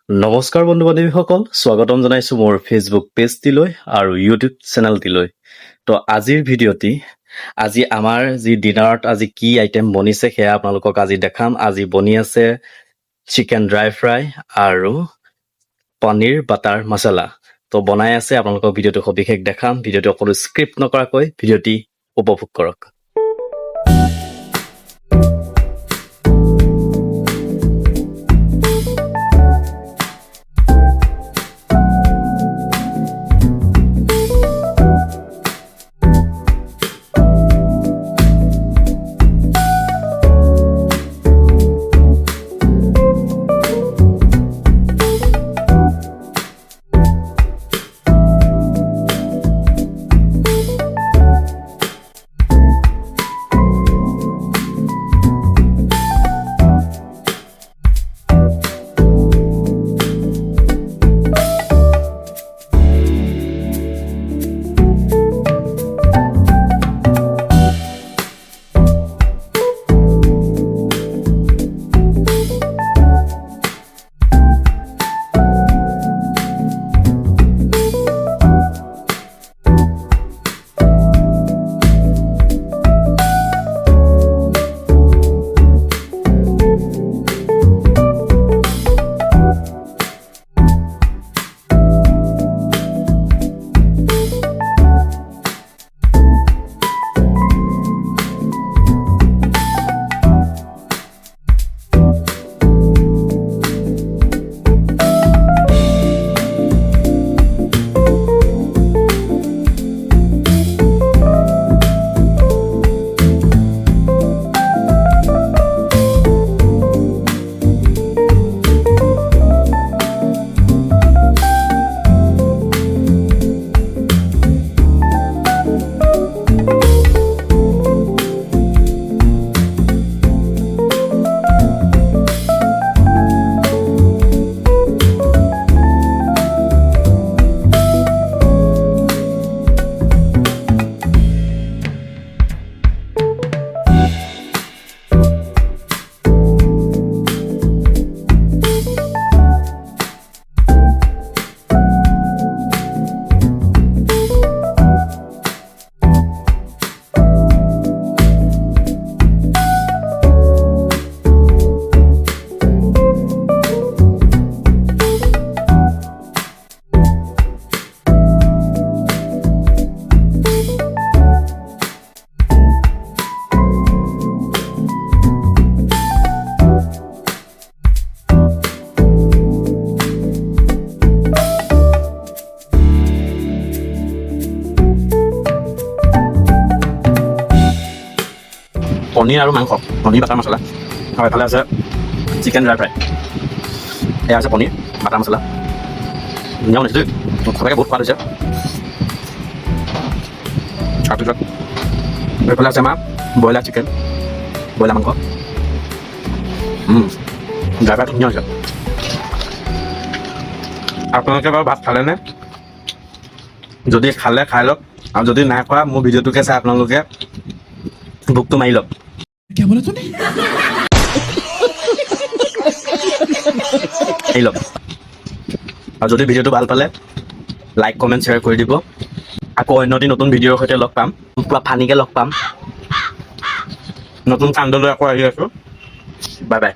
নমস্কাৰ বন্ধু বান্ধৱীসকল, স্বাগতম জনাইছো মোৰ ফেচবুক পেজটিলৈ আৰু ইউটিউব চেনেলটিলৈ। তো আজিৰ ভিডিঅ'টি আজি আমাৰ যি ডিনাৰত আজি কি আইটেম বনিছে সেয়া আপোনালোকক আজি দেখাম। আজি বনি আছে চিকেন ড্ৰাই ফ্ৰাই আৰু পনীৰ বাটাৰ মছলা। তো বনাই আছে, আপোনালোকক ভিডিঅ'টো সবিশেষ দেখাম। ভিডিঅ'টো অকলো স্ক্ৰিপ্ট নকৰাকৈ ভিডিঅ'টি উপভোগ কৰক। পনীৰ আৰু মাংস, পনীৰ বাটাৰ মছলা, আৰু এফালে আছে চিকেন ড্ৰাই ফ্ৰাই। এয়া আছে পনীৰ বাটাৰ মছলা, ধুনীয়া বনাইছে দেই, সঁচাকৈ বহুত সোৱাদ হৈছে। তাৰপিছত এইফালে আছে আমাৰ ব্ৰইলাৰ চিকেন, ব্ৰইলাৰ মাংস, ড্ৰাই ফ্ৰাই ধুনীয়া হৈছে। আপোনালোকে বাৰু ভাত খালেনে? যদি খালে খাই লওক, আৰু যদি নাই খোৱা মোৰ ভিডিঅ'টোকে চাই আপোনালোকে ভোকটো মাৰি লওক। क्या बोला तूने? আৰু যদি ভিডিঅ'টো ভাল পালে লাইক কমেণ্ট শ্বেয়াৰ কৰি দিব। আকৌ অন্য এটি নতুন ভিডিঅ'ৰ সৈতে লগ পাম, পুৰা ফানিকৈ লগ পাম। নতুন কাণ্ডলৈ আকৌ আহি আছোঁ। Bye bye.